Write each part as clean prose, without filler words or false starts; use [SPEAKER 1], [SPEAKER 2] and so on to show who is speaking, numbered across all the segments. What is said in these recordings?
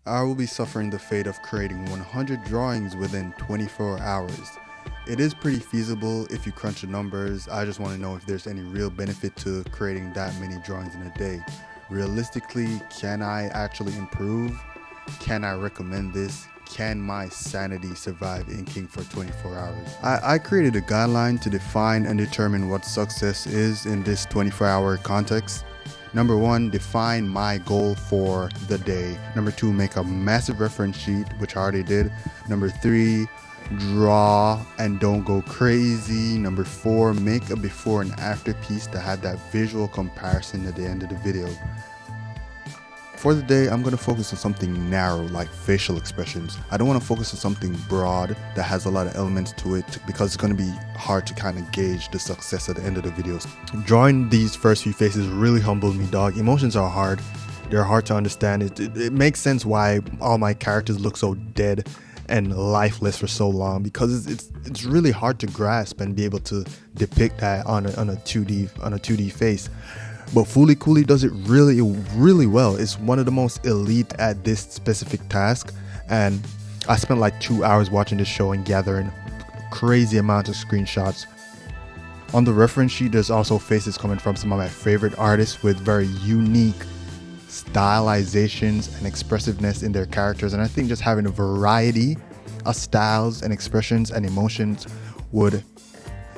[SPEAKER 1] I will be suffering the fate of creating 100 drawings within 24 hours. It is pretty feasible if you crunch the numbers. I just want to know if there's any real benefit to creating that many drawings in a day. Realistically, can I actually improve? Can I recommend this? Can my sanity survive inking for 24 hours? I created a guideline to define and determine what success is in this 24-hour context. Number one, define my goal for the day. Number two, make a massive reference sheet, which I already did. Number three, draw and don't go crazy. Number four, make a before and after piece that had that visual comparison at the end of the video. For the day, I'm going to focus on something narrow like facial expressions. I don't want to focus on something broad that has a lot of elements to it because it's going to be hard to kind of gauge the success at the end of the videos. Drawing these first few faces really humbled me, dog. Emotions are hard. They're hard to understand. It makes sense why all my characters look so dead and lifeless for so long, because it's really hard to grasp and be able to depict that on a 2D face. But Fooly Cooly does it really well. It's one of the most elite at this specific task, and I spent like 2 hours watching this show and gathering crazy amounts of screenshots. On the reference sheet, there's also faces coming from some of my favorite artists with very unique stylizations and expressiveness in their characters, and I think just having a variety of styles and expressions and emotions would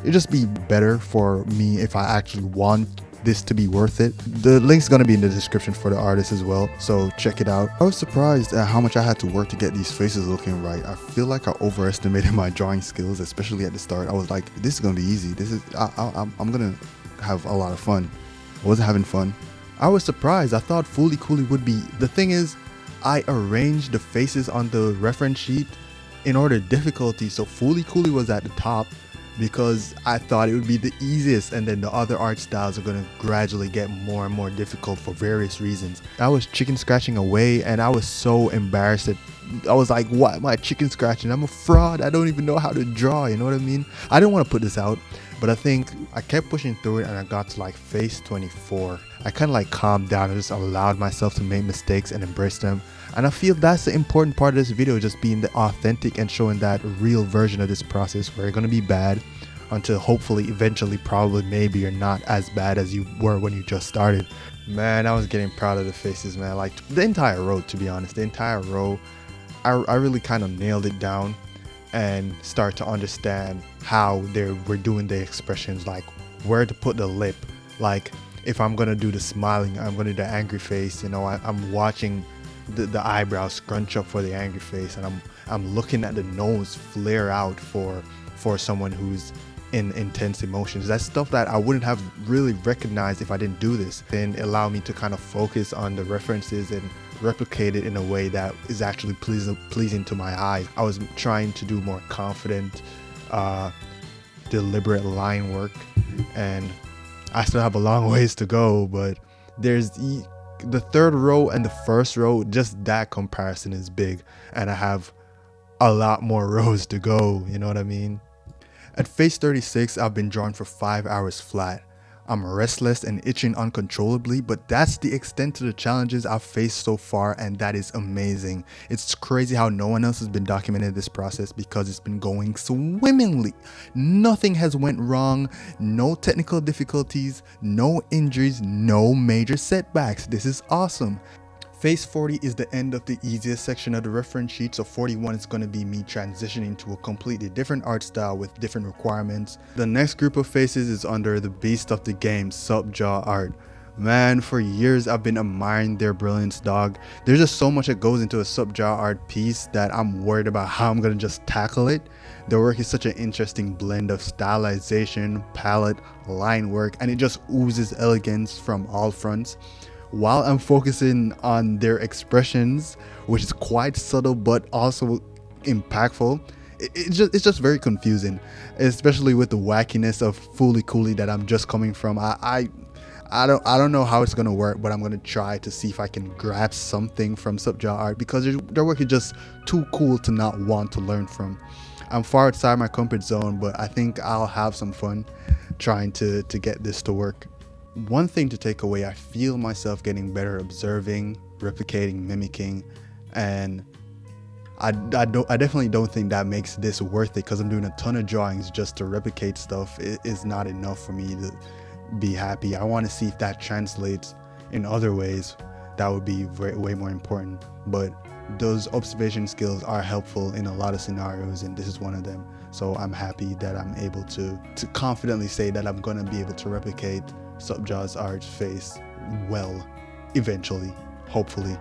[SPEAKER 1] just be better for me if I actually want this to be worth it. The link's gonna be in the description for the artist as well, so check it out. I was surprised at how much I had to work to get these faces looking right. I feel like I overestimated my drawing skills, especially at the start. I was like, this is gonna be easy. I'm gonna have a lot of fun. I wasn't having fun. I was surprised. I thought Fooly Cooly would be. The thing is, I arranged the faces on the reference sheet in order of difficulty, so Fooly Cooly was at the top because I thought it would be the easiest, and then the other art styles are going to gradually get more and more difficult for various reasons. I was chicken scratching away and I was so embarrassed that I was like, what am I chicken scratching? I'm a fraud. I don't even know how to draw, you know what I mean? I didn't want to put this out, but I think I kept pushing through it and I got to like face 24. I kind of like calmed down and just allowed myself to make mistakes and embrace them. And I feel that's the important part of this video, just being the authentic and showing that real version of this process where you're going to be bad until hopefully eventually probably maybe you're not as bad as you were when you just started. Man, I was getting proud of the faces, man. Like the entire row, to be honest, the entire row, I really kind of nailed it down and start to understand how they were doing the expressions, like where to put the lip. Like if I'm going to do the smiling, I'm going to do the angry face, you know, I'm watching the eyebrows scrunch up for the angry face, and I'm looking at the nose flare out for someone who's in intense emotions. That's stuff that I wouldn't have really recognized if I didn't do this. Then allow me to kind of focus on the references and replicate it in a way that is actually pleasing to my eyes. I was trying to do more confident, deliberate line work, and I still have a long ways to go, but there's the third row and the first row, just that comparison is big, and I have a lot more rows to go, you know what I mean? At face 36, I've been drawing for 5 hours flat. I'm restless and itching uncontrollably, but that's the extent to the challenges I've faced so far, and that is amazing. It's crazy how no one else has been documenting this process because it's been going swimmingly. Nothing has went wrong, no technical difficulties, no injuries, no major setbacks. This is awesome. Phase 40 is the end of the easiest section of the reference sheet, so 41 is going to be me transitioning to a completely different art style with different requirements. The next group of faces is under the beast of the game, sub-jaw art. Man, for years I've been admiring their brilliance, dog. There's just so much that goes into a sub-jaw art piece that I'm worried about how I'm going to just tackle it. Their work is such an interesting blend of stylization, palette, line work, and it just oozes elegance from all fronts. While I'm focusing on their expressions, which is quite subtle but also impactful, it's just very confusing, especially with the wackiness of Fooly Cooly that I'm just coming from. I don't know how it's gonna work, but I'm gonna try to see if I can grab something from sub-jaw art because their work is just too cool to not want to learn from. I'm far outside my comfort zone, but I think I'll have some fun trying to get this to work. One thing to take away, I feel myself getting better observing, replicating, mimicking, And I definitely don't think that makes this worth it, because I'm doing a ton of drawings just to replicate stuff. It is not enough for me to be happy. I want to see if that translates in other ways. That would be way more important. But those observation skills are helpful in a lot of scenarios, and this is one of them. So I'm happy that I'm able to confidently say that I'm going to be able to replicate Subjaw's art's face well eventually, hopefully,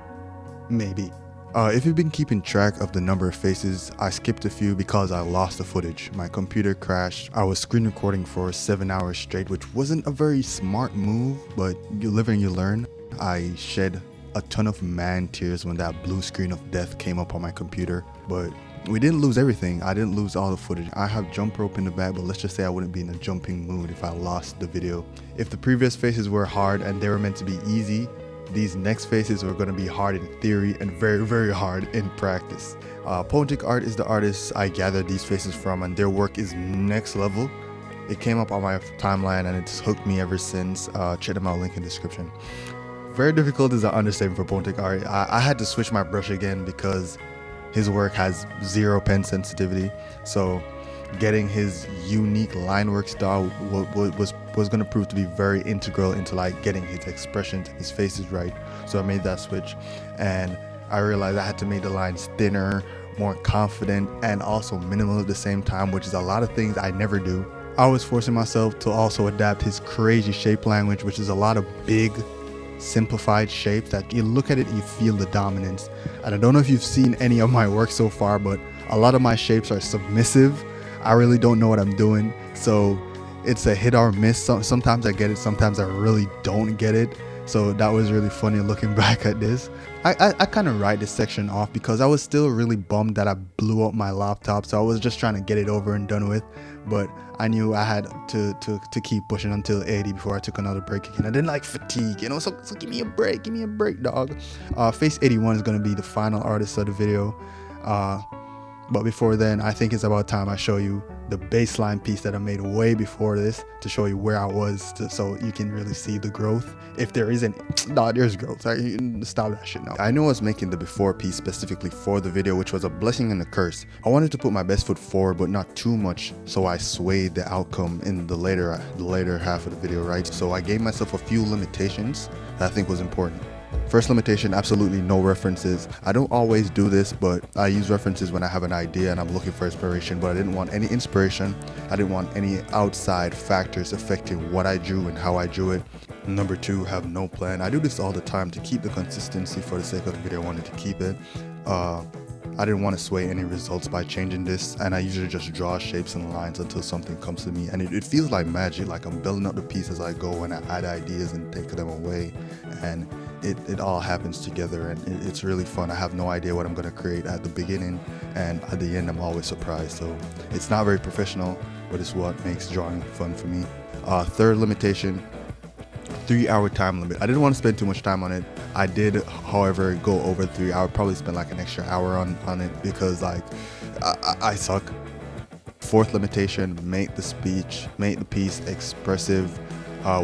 [SPEAKER 1] maybe. If you've been keeping track of the number of faces, I skipped a few because I lost the footage. My computer crashed. I was screen recording for 7 hours straight, which wasn't a very smart move, but you live and you learn. I shed a ton of man tears when that blue screen of death came up on my computer, but we didn't lose everything. I didn't lose all the footage. I have jump rope in the bag, but let's just say I wouldn't be in a jumping mood if I lost the video. If the previous faces were hard and they were meant to be easy, these next faces are going to be hard in theory and very hard in practice. Pontic Art is the artist I gathered these faces from, and their work is next level. It came up on my timeline and it's hooked me ever since. Check them out, link in the description. Very difficult is an understatement for Pontic Art. I had to switch my brush again because his work has zero pen sensitivity. So getting his unique line work style was going to prove to be very integral into like getting his expressions and his faces right. So I made that switch, and I realized I had to make the lines thinner, more confident, and also minimal at the same time, which is a lot of things I never do. I was forcing myself to also adapt his crazy shape language, which is a lot of big simplified shapes that you look at it and you feel the dominance. And I don't know if you've seen any of my work so far, but a lot of my shapes are submissive. I really don't know what I'm doing, so it's a hit or miss. Sometimes I get it, sometimes I really don't get it. So that was really funny looking back at this. I kind of write this section off because I was still really bummed that I blew up my laptop, so I was just trying to get it over and done with. But I knew I had to keep pushing until 80 before I took another break again. I didn't like fatigue, you know, so give me a break, dog. Face 81 is going to be the final artist of the video. But before then, I think it's about time I show you the baseline piece that I made way before this to show you where I was, so you can really see the growth. If there isn't, no, there's growth. Stop that shit now. I knew I was making the before piece specifically for the video, which was a blessing and a curse. I wanted to put my best foot forward, but not too much, so I swayed the outcome in the later half of the video, right? So I gave myself a few limitations that I think was important. First limitation, absolutely no references. I don't always do this, but I use references when I have an idea and I'm looking for inspiration, but I didn't want any inspiration. I didn't want any outside factors affecting what I drew and how I drew it. Number two, have no plan. I do this all the time to keep the consistency for the sake of the video. I wanted to keep it. I didn't want to sway any results by changing this, and I usually just draw shapes and lines until something comes to me, and it feels like magic, like I'm building up the piece as I go, and I add ideas and take them away, and it all happens together, and it's really fun. I have no idea what I'm going to create at the beginning, and at the end I'm always surprised. So it's not very professional, but it's what makes drawing fun for me. Third limitation, 3-hour time limit. I didn't want to spend too much time on it. I did, however, go over 3 hours, probably spend like an extra hour on it because like I suck. Fourth limitation, make the piece expressive,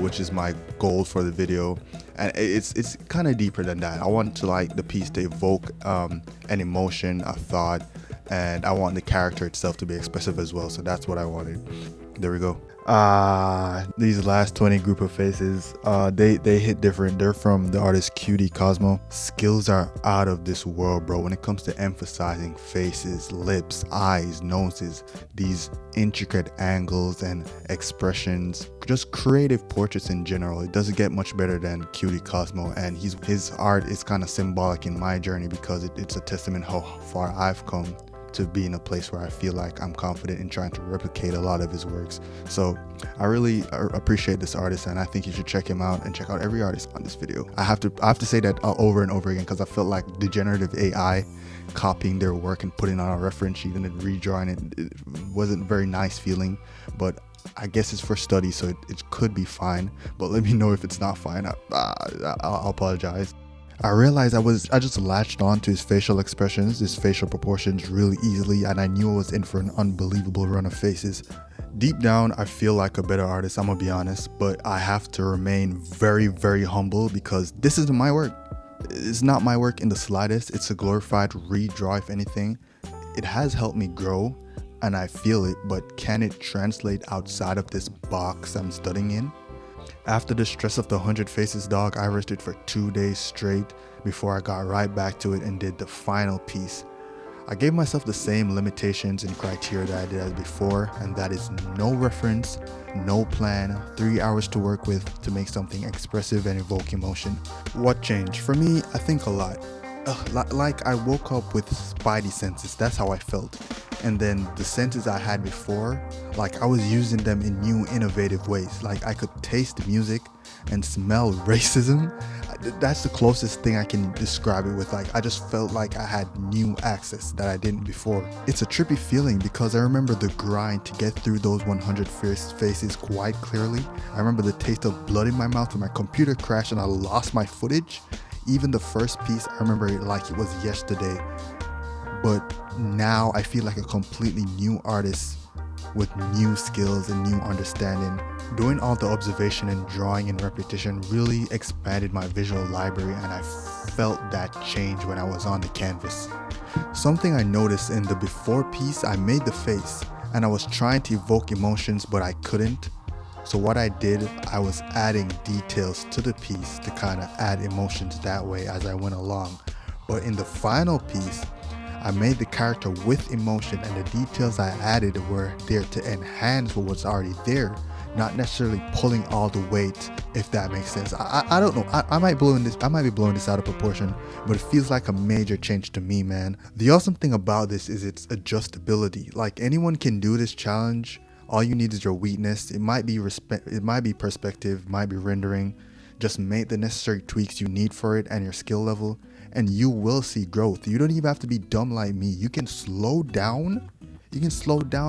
[SPEAKER 1] which is my goal for the video. And it's kind of deeper than that. I want to like the piece to evoke an emotion, a thought, and I want the character itself to be expressive as well. So that's what I wanted. There we go. These last 20 group of faces, they hit different. They're from the artist Cutie Cosmo. Skills are out of this world, bro, when it comes to emphasizing faces, lips, eyes, noses, these intricate angles and expressions, just creative portraits in general. It doesn't get much better than Cutie Cosmo, and his art is kind of symbolic in my journey because it's a testament how far I've come to be in a place where I feel like I'm confident in trying to replicate a lot of his works. So I really appreciate this artist, and I think you should check him out and check out every artist on this video. I have to say that over and over again because I felt like the generative AI copying their work and putting on a reference sheet and then redrawing it wasn't a very nice feeling, but I guess it's for study, so it could be fine, but let me know if it's not fine. I'll apologize. I realized I just latched on to his facial expressions, his facial proportions really easily, and I knew I was in for an unbelievable run of faces. Deep down, I feel like a better artist, I'm gonna be honest, but I have to remain very humble because this isn't my work. It's not my work in the slightest. It's a glorified redraw, if anything. It has helped me grow, and I feel it, but can it translate outside of this box I'm studying in? After the stress of the 100 faces, dog, I rested for 2 days straight before I got right back to it and did the final piece. I gave myself the same limitations and criteria that I did as before, and that is no reference, no plan, 3 hours to work with to make something expressive and evoke emotion. What changed? For me, I think a lot. Like I woke up with spidey senses, that's how I felt. And then the senses I had before, like I was using them in new innovative ways. Like I could taste music and smell racism. That's the closest thing I can describe it with. Like I just felt like I had new access that I didn't before. It's a trippy feeling because I remember the grind to get through those 100 faces quite clearly. I remember the taste of blood in my mouth when my computer crashed and I lost my footage. Even the first piece, I remember it like it was yesterday. But now I feel like a completely new artist with new skills and new understanding. Doing all the observation and drawing and repetition really expanded my visual library, and I felt that change when I was on the canvas. Something I noticed in the before piece, I made the face and I was trying to evoke emotions, but I couldn't. So what I did, I was adding details to the piece to kind of add emotions that way as I went along. But in the final piece, I made the character with emotion, and the details I added were there to enhance what was already there, not necessarily pulling all the weight, if that makes sense. I don't know. I might be blowing this out of proportion, but it feels like a major change to me, man. The awesome thing about this is its adjustability. Like anyone can do this challenge. All you need is your weakness. It might be perspective, might be rendering. Just make the necessary tweaks you need for it and your skill level, and you will see growth. You don't even have to be dumb like me. You can slow down.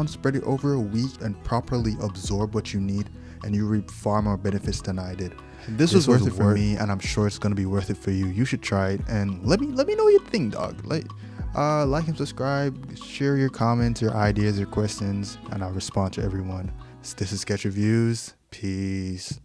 [SPEAKER 1] Spread it over a week, and properly absorb what you need, and you reap far more benefits than I did. This was worth it for me, and I'm sure it's gonna be worth it for you. You should try it, and let me know what you think, dog. Like and subscribe, share your comments, your ideas, your questions, and I'll respond to everyone. This is Sketch Reviews. Peace.